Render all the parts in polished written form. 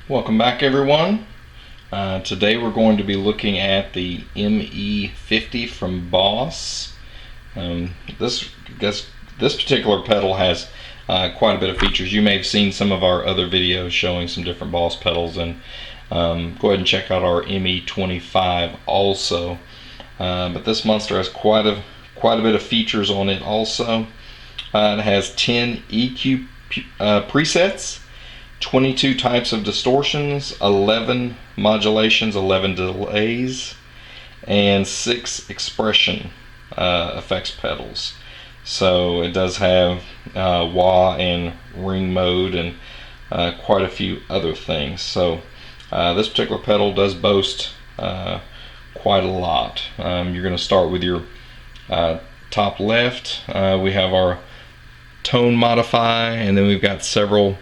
Welcome back, everyone. Today we're going to be looking at the ME50 from Boss. This particular pedal has quite a bit of features. You may have seen some of our other videos showing some different Boss pedals, and go ahead and check out our ME25 also. But this monster has quite a bit of features on it also. It has 10 EQ presets, 22 types of distortions, 11 modulations, 11 delays, and 6 expression effects pedals. So it does have wah and ring mode and quite a few other things. So this particular pedal does boast quite a lot. You're going to start with your top left. We have our tone modify, and then we've got several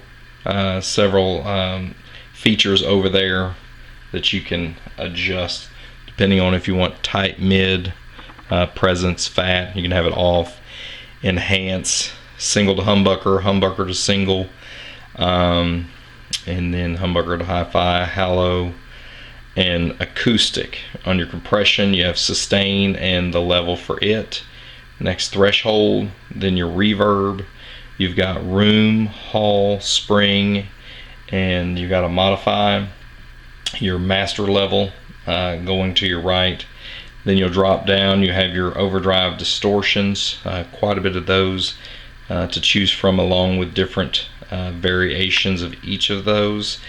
features over there that you can adjust depending on if you want tight, mid, presence, fat. You can have it off, enhance, single to humbucker, humbucker to single, and then humbucker to hi-fi, halo, and acoustic. On your compression, you have sustain and the level for it. Next, threshold, then your reverb. You've got room, hall, spring, and you've got to modify your master level going to your right. Then you'll drop down, you have your overdrive distortions, quite a bit of those to choose from, along with different variations of each of those.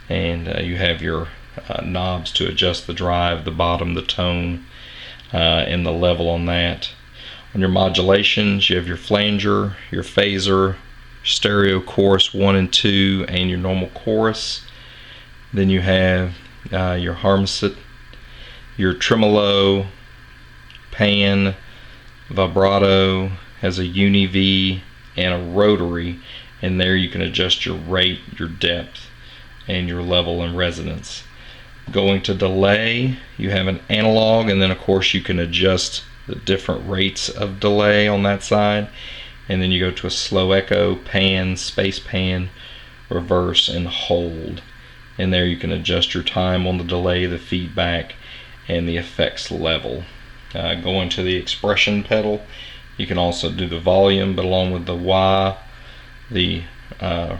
And you have your knobs to adjust the drive, the bottom, the tone, and the level on that. On your modulations, you have your flanger, your phaser, stereo chorus 1 and 2, and your normal chorus. Then you have your harmonic, your tremolo, pan, vibrato, has a uni-V and a rotary, and there you can adjust your rate, your depth, and your level and resonance. Going to delay, you have an analog, and then of course you can adjust the different rates of delay on that side. And then you go to a slow echo, pan, space pan, reverse, and hold. And there you can adjust your time on the delay, the feedback, and the effects level. Going to the expression pedal, you can also do the volume, but along with the wah, the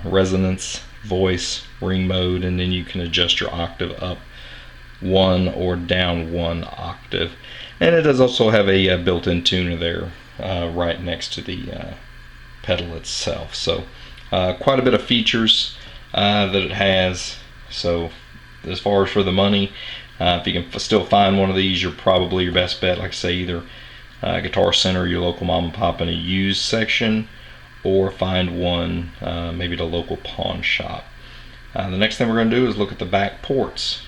resonance, voice, ring mode, and then you can adjust your octave up 1 or down 1 octave. And it does also have a built-in tuner there right next to the pedal itself. So quite a bit of features that it has. So as far as for the money, if you can still find one of these, you're probably your best bet. Like I say, either Guitar Center, your local mom and pop in a used section, or find one maybe at a local pawn shop. The next thing we're going to do is look at the back ports.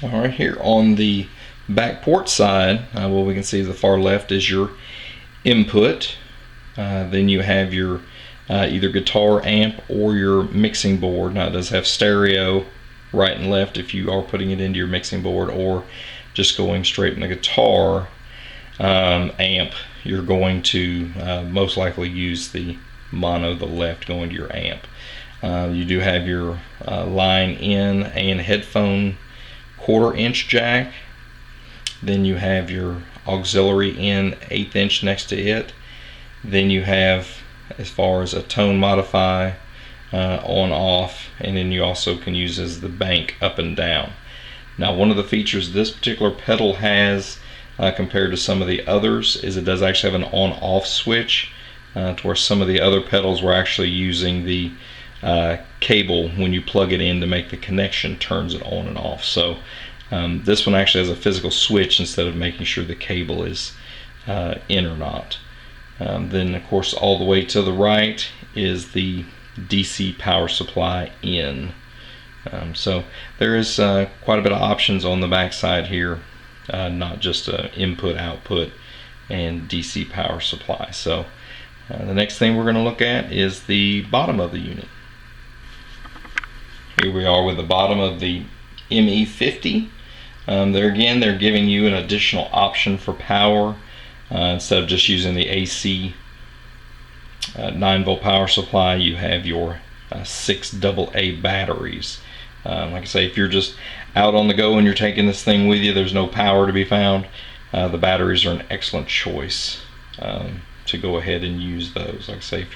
Alright, here on the back port side, what we can see is the far left is your input. Then you have your either guitar amp or your mixing board. Now it does have stereo right and left if you are putting it into your mixing board, or just going straight in the guitar amp. You're going to most likely use the mono, the left, going to your amp. You do have your line in and headphone 1/4 inch jack. Then you have your auxiliary in 1/8 inch next to it. Then you have, as far as a tone modify, on off, and then you also can use as the bank up and down. Now, one of the features this particular pedal has compared to some of the others is it does actually have an on off switch, to where some of the other pedals were actually using the cable when you plug it in to make the connection, turns it on and off. So this one actually has a physical switch instead of making sure the cable is in or not. Then of course all the way to the right is the DC power supply in. So there is quite a bit of options on the back side here, not just input, output, and DC power supply. So the next thing we're going to look at is the bottom of the unit. Here we are with the bottom of the ME50. There again, they're giving you an additional option for power. Instead of just using the AC 9-volt power supply, you have your 6 AA batteries. Like I say, if you're just out on the go and you're taking this thing with you, there's no power to be found, the batteries are an excellent choice to go ahead and use those. Like I say,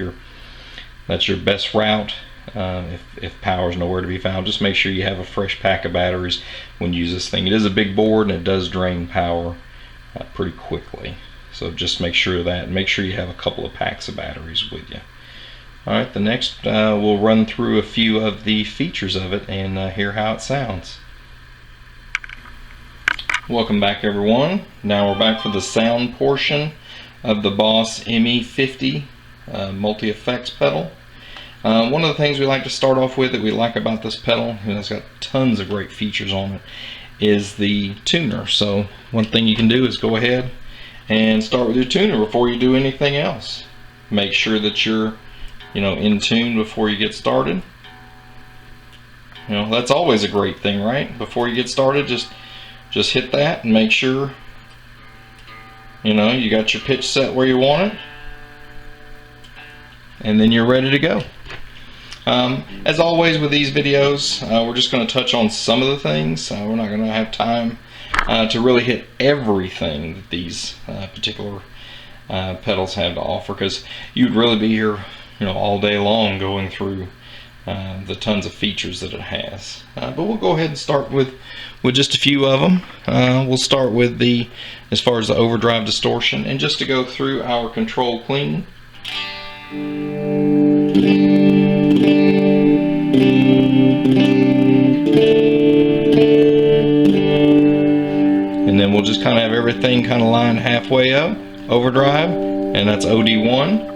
that's your best route. If power's nowhere to be found, just make sure you have a fresh pack of batteries when you use this thing. It is a big board and it does drain power pretty quickly, so just make sure of that, and make sure you have a couple of packs of batteries with you. Alright, the next we'll run through a few of the features of it and hear how it sounds. Welcome back, everyone. Now we're back for the sound portion of the Boss ME50 multi-effects pedal. One of the things we like to start off with that we like about this pedal, and it's got tons of great features on it, is the tuner. So one thing you can do is go ahead and start with your tuner before you do anything else. Make sure that you're in tune before you get started. That's always a great thing, right? Before you get started, just hit that and make sure you got your pitch set where you want it, and then you're ready to go. As always with these videos, we're just going to touch on some of the things. We're not going to have time to really hit everything that these particular pedals have to offer, because you'd really be here all day long going through the tons of features that it has. But we'll go ahead and start with just a few of them. We'll start with as far as the Overdrive Distortion, and just to go through our control clean. And then we'll just kind of have everything kind of lined halfway up. Overdrive, and that's OD1.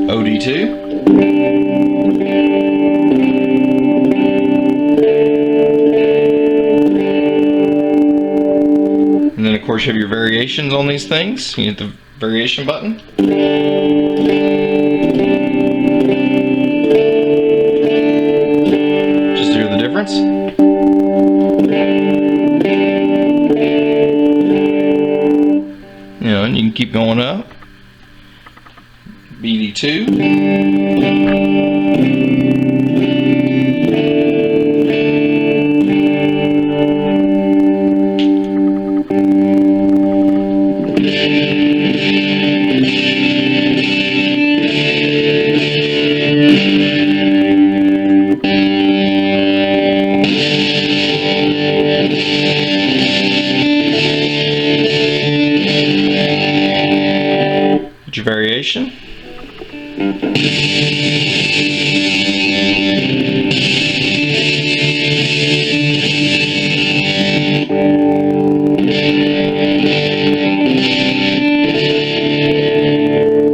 OD2. And then of course you have your variations on these things. You hit the variation button. Just hear the difference. And you can keep going up. BD2. Your variation.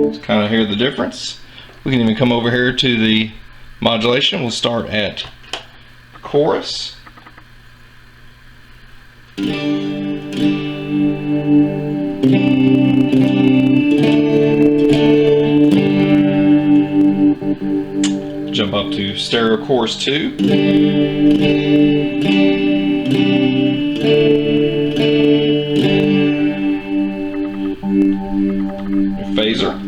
Let's kind of hear the difference. We can even come over here to the modulation. We'll start at chorus. Jump up to stereo chorus 2. Phaser.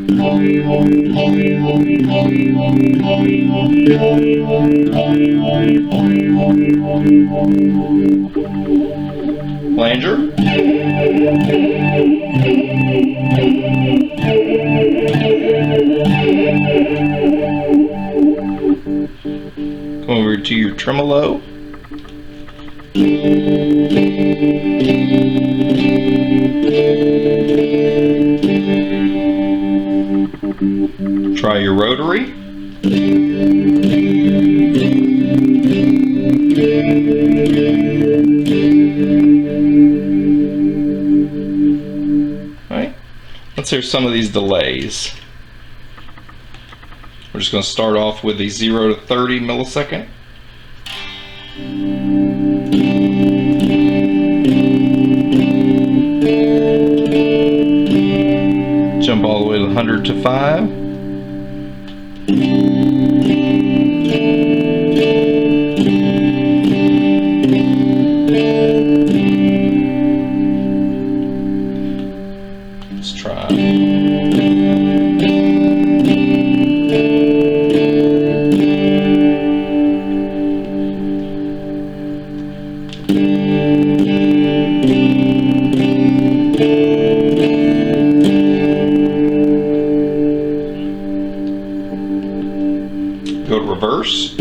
Flanger. Come over to your tremolo. Try your rotary. Alright, let's hear some of these delays. We're just going to start off with the 0 to 30 millisecond. Jump all the way to 100 to 5. Let's try. Go to reverse.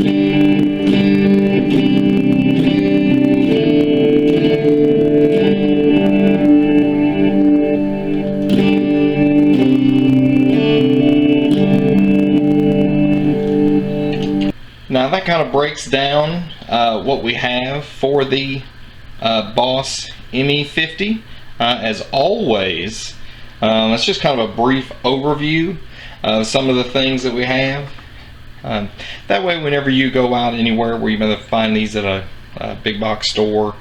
Now that kind of breaks down what we have for the Boss ME50. As always, that's just kind of a brief overview of some of the things that we have. That way, whenever you go out anywhere where you may find these at a big box store,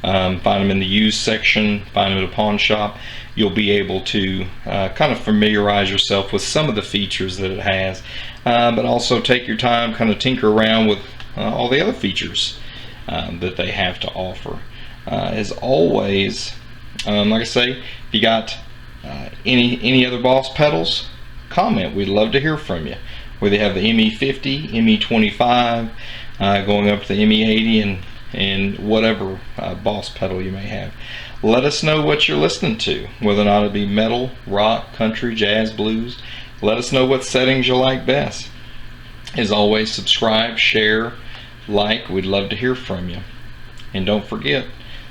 find them in the used section, find them at a pawn shop, you'll be able to kind of familiarize yourself with some of the features that it has, but also take your time, kind of tinker around with all the other features that they have to offer. As always, like I say, if you got any other Boss pedals, comment. We'd love to hear from you. Whether you have the ME50, ME25, going up to the ME80, and whatever Boss pedal you may have. Let us know what you're listening to, whether or not it be metal, rock, country, jazz, blues. Let us know what settings you like best. As always, subscribe, share, like. We'd love to hear from you. And don't forget,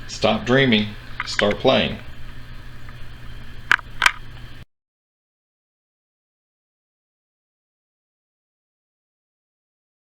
stop dreaming, start playing.